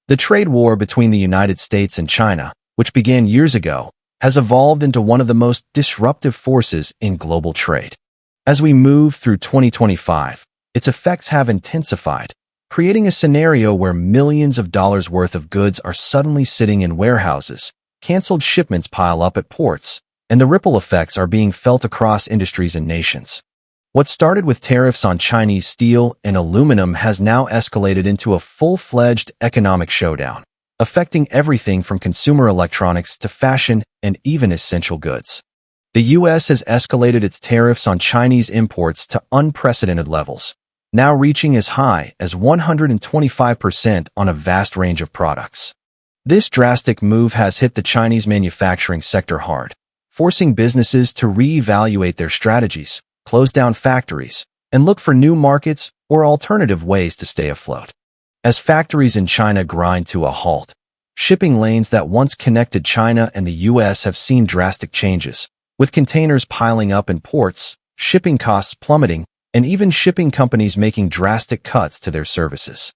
The trade war between the United States and China, which began years ago, has evolved into one of the most disruptive forces in global trade. As we move through 2025, its effects have intensified, creating a scenario where millions of dollars worth of goods are suddenly sitting in warehouses, canceled shipments pile up at ports, and the ripple effects are being felt across industries and nations. What started with tariffs on Chinese steel and aluminum has now escalated into a full-fledged economic showdown, affecting everything from consumer electronics to fashion and even essential goods. The U.S. has escalated its tariffs on Chinese imports to unprecedented levels, now reaching as high as 125% on a vast range of products. This drastic move has hit the Chinese manufacturing sector hard, forcing businesses to reevaluate their strategies, close down factories, and look for new markets or alternative ways to stay afloat. As factories in China grind to a halt, shipping lanes that once connected China and the U.S. have seen drastic changes, with containers piling up in ports, shipping costs plummeting, and even shipping companies making drastic cuts to their services.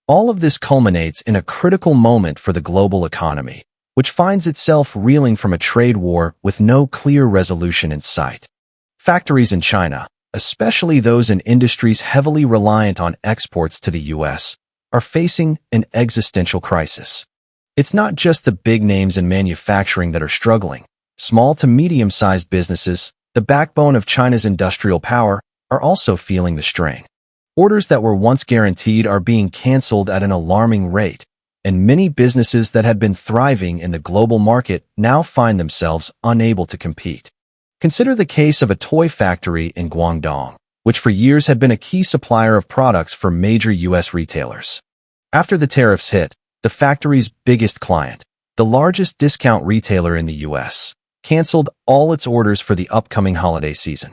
All of this culminates in a critical moment for the global economy, which finds itself reeling from a trade war with no clear resolution in sight. Factories in China, especially those in industries heavily reliant on exports to the U.S., are facing an existential crisis. It's not just the big names in manufacturing that are struggling. Small to medium-sized businesses, the backbone of China's industrial power, are also feeling the strain. Orders that were once guaranteed are being canceled at an alarming rate, and many businesses that had been thriving in the global market now find themselves unable to compete. Consider the case of a toy factory in Guangdong, which for years had been a key supplier of products for major U.S. retailers. After the tariffs hit, the factory's biggest client, the largest discount retailer in the U.S., canceled all its orders for the upcoming holiday season.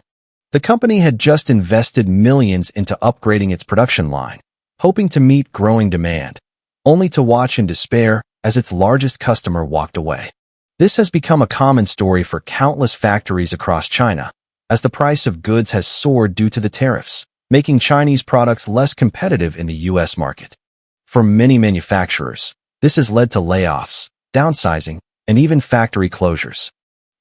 The company had just invested millions into upgrading its production line, hoping to meet growing demand, only to watch in despair as its largest customer walked away. This has become a common story for countless factories across China, as the price of goods has soared due to the tariffs, making Chinese products less competitive in the U.S. market. For many manufacturers, this has led to layoffs, downsizing, and even factory closures.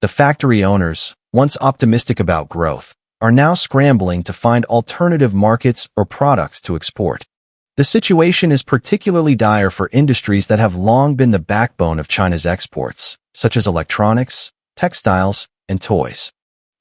The factory owners, once optimistic about growth, are now scrambling to find alternative markets or products to export. The situation is particularly dire for industries that have long been the backbone of China's exports, such as electronics, textiles, and toys.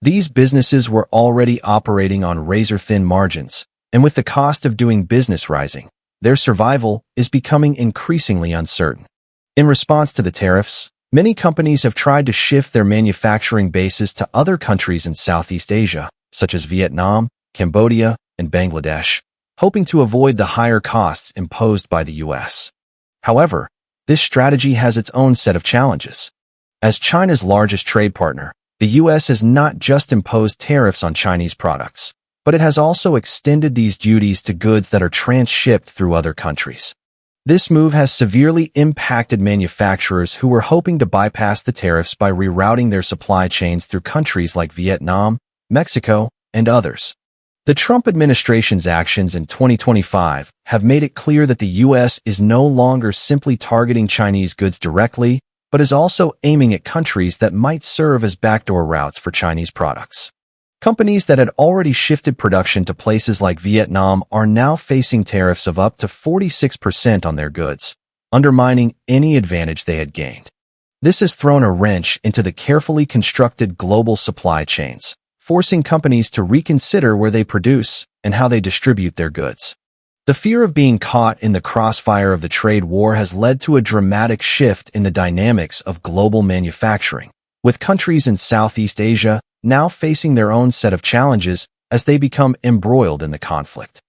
These businesses were already operating on razor-thin margins, and with the cost of doing business rising, their survival is becoming increasingly uncertain. In response to the tariffs, many companies have tried to shift their manufacturing bases to other countries in Southeast Asia, such as Vietnam, Cambodia, and Bangladesh, hoping to avoid the higher costs imposed by the U.S. However, this strategy has its own set of challenges. As China's largest trade partner, the U.S. has not just imposed tariffs on Chinese products, but it has also extended these duties to goods that are transshipped through other countries. This move has severely impacted manufacturers who were hoping to bypass the tariffs by rerouting their supply chains through countries like Vietnam, Mexico, and others. The Trump administration's actions in 2025 have made it clear that the U.S. is no longer simply targeting Chinese goods directly, but is also aiming at countries that might serve as backdoor routes for Chinese products. Companies that had already shifted production to places like Vietnam are now facing tariffs of up to 46% on their goods, undermining any advantage they had gained. This has thrown a wrench into the carefully constructed global supply chains, forcing companies to reconsider where they produce and how they distribute their goods. The fear of being caught in the crossfire of the trade war has led to a dramatic shift in the dynamics of global manufacturing, with countries in Southeast Asia now facing their own set of challenges as they become embroiled in the conflict.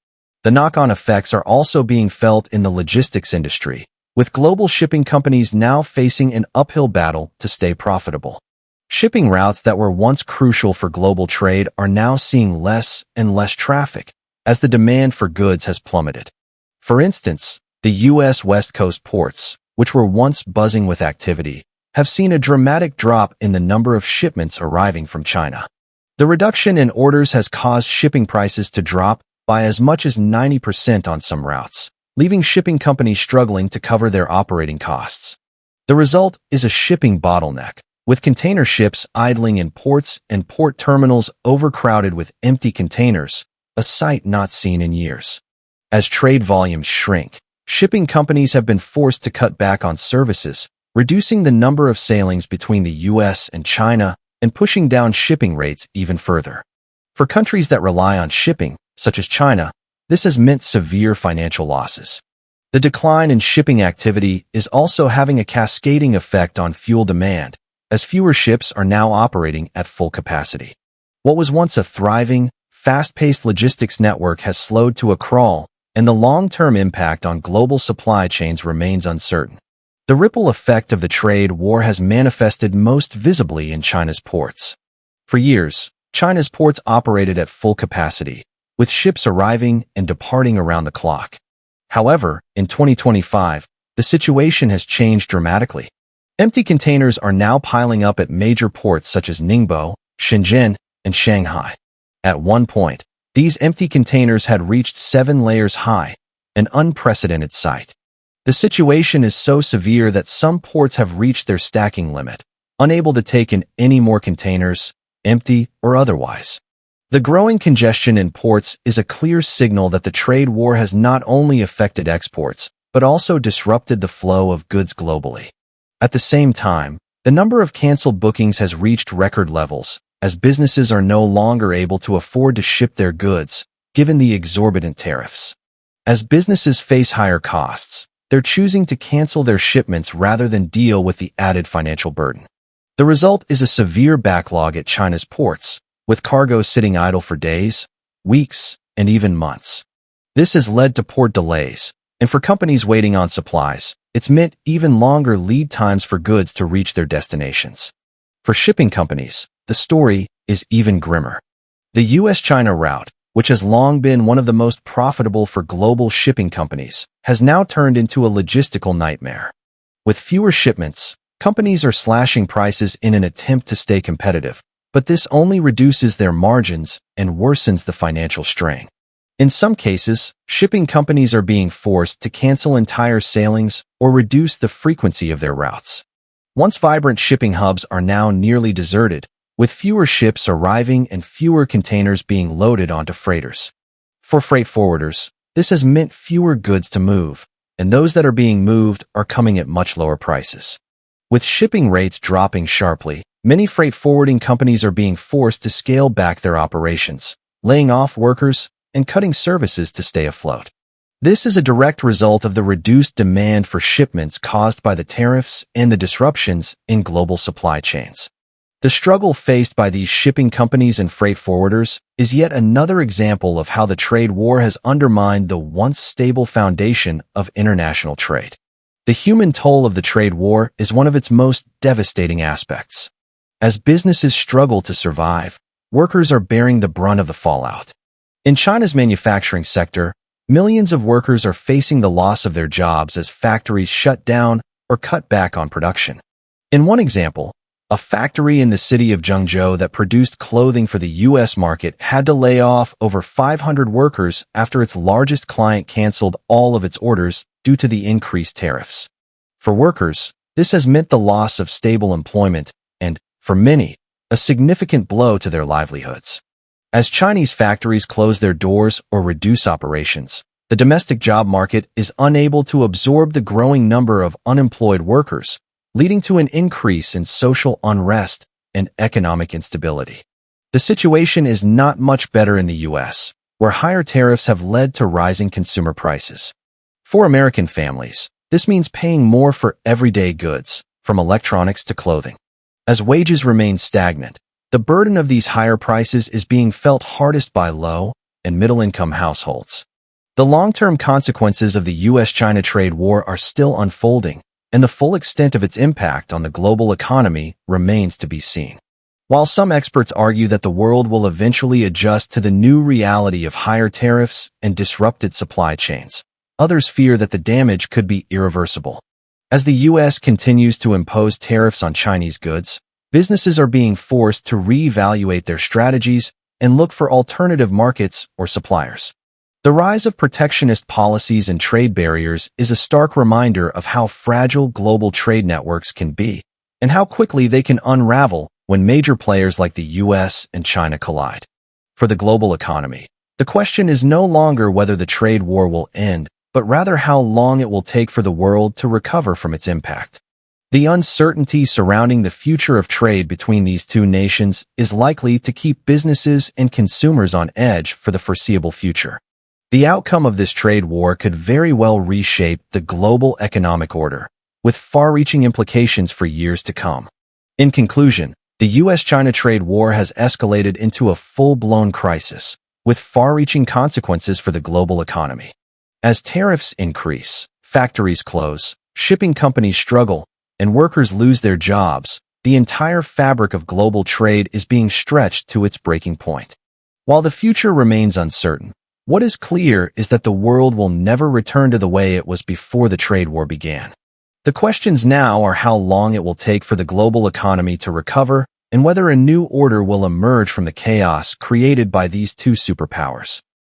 The knock-on effects are also being felt in the logistics industry, with global shipping companies now facing an uphill battle to stay profitable. Shipping routes that were once crucial for global trade are now seeing less and less traffic, as the demand for goods has plummeted. For instance, the U.S. West Coast ports, which were once buzzing with activity, have seen a dramatic drop in the number of shipments arriving from China. The reduction in orders has caused shipping prices to drop by as much as 90% on some routes, leaving shipping companies struggling to cover their operating costs. The result is a shipping bottleneck, with container ships idling in ports and port terminals overcrowded with empty containers, a sight not seen in years. As trade volumes shrink, shipping companies have been forced to cut back on services, reducing the number of sailings between the U.S. and China and pushing down shipping rates even further. For countries that rely on shipping, such as China, this has meant severe financial losses. The decline in shipping activity is also having a cascading effect on fuel demand, as fewer ships are now operating at full capacity. What was once a thriving, fast-paced logistics network has slowed to a crawl, and the long-term impact on global supply chains remains uncertain. The ripple effect of the trade war has manifested most visibly in China's ports. For years, China's ports operated at full capacity, with ships arriving and departing around the clock. However, in 2025, the situation has changed dramatically. Empty containers are now piling up at major ports such as Ningbo, Shenzhen, and Shanghai. At one point, these empty containers had reached 7 layers high, an unprecedented sight. The situation is so severe that some ports have reached their stacking limit, unable to take in any more containers, empty or otherwise. The growing congestion in ports is a clear signal that the trade war has not only affected exports, but also disrupted the flow of goods globally. At the same time, the number of canceled bookings has reached record levels, as businesses are no longer able to afford to ship their goods, given the exorbitant tariffs. As businesses face higher costs, they're choosing to cancel their shipments rather than deal with the added financial burden. The result is a severe backlog at China's ports, with cargo sitting idle for days, weeks, and even months. This has led to port delays, and for companies waiting on supplies, it's meant even longer lead times for goods to reach their destinations. For shipping companies, the story is even grimmer. The U.S.-China route, which has long been one of the most profitable for global shipping companies, has now turned into a logistical nightmare. With fewer shipments, companies are slashing prices in an attempt to stay competitive, but this only reduces their margins and worsens the financial strain. In some cases, shipping companies are being forced to cancel entire sailings or reduce the frequency of their routes. Once vibrant shipping hubs are now nearly deserted, with fewer ships arriving and fewer containers being loaded onto freighters. For freight forwarders, this has meant fewer goods to move, and those that are being moved are coming at much lower prices. With shipping rates dropping sharply, many freight forwarding companies are being forced to scale back their operations, laying off workers, and cutting services to stay afloat. This is a direct result of the reduced demand for shipments caused by the tariffs and the disruptions in global supply chains. The struggle faced by these shipping companies and freight forwarders is yet another example of how the trade war has undermined the once stable foundation of international trade. The human toll of the trade war is one of its most devastating aspects. As businesses struggle to survive, workers are bearing the brunt of the fallout. In China's manufacturing sector, millions of workers are facing the loss of their jobs as factories shut down or cut back on production. In one example, a factory in the city of Zhengzhou that produced clothing for the U.S. market had to lay off over 500 workers after its largest client canceled all of its orders due to the increased tariffs. For workers, this has meant the loss of stable employment and, for many, a significant blow to their livelihoods. As Chinese factories close their doors or reduce operations, the domestic job market is unable to absorb the growing number of unemployed workers, leading to an increase in social unrest and economic instability. The situation is not much better in the U.S., where higher tariffs have led to rising consumer prices. For American families, this means paying more for everyday goods, from electronics to clothing. As wages remain stagnant, the burden of these higher prices is being felt hardest by low and middle-income households. The long-term consequences of the U.S.-China trade war are still unfolding, and the full extent of its impact on the global economy remains to be seen. While some experts argue that the world will eventually adjust to the new reality of higher tariffs and disrupted supply chains, others fear that the damage could be irreversible. As the U.S. continues to impose tariffs on Chinese goods, businesses are being forced to reevaluate their strategies and look for alternative markets or suppliers. The rise of protectionist policies and trade barriers is a stark reminder of how fragile global trade networks can be, and how quickly they can unravel when major players like the US and China collide. For the global economy, the question is no longer whether the trade war will end, but rather how long it will take for the world to recover from its impact. The uncertainty surrounding the future of trade between these two nations is likely to keep businesses and consumers on edge for the foreseeable future. The outcome of this trade war could very well reshape the global economic order, with far-reaching implications for years to come. In conclusion, the US-China trade war has escalated into a full-blown crisis, with far-reaching consequences for the global economy. As tariffs increase, factories close, shipping companies struggle, and workers lose their jobs, the entire fabric of global trade is being stretched to its breaking point. While the future remains uncertain, what is clear is that the world will never return to the way it was before the trade war began. The questions now are how long it will take for the global economy to recover and whether a new order will emerge from the chaos created by these two superpowers.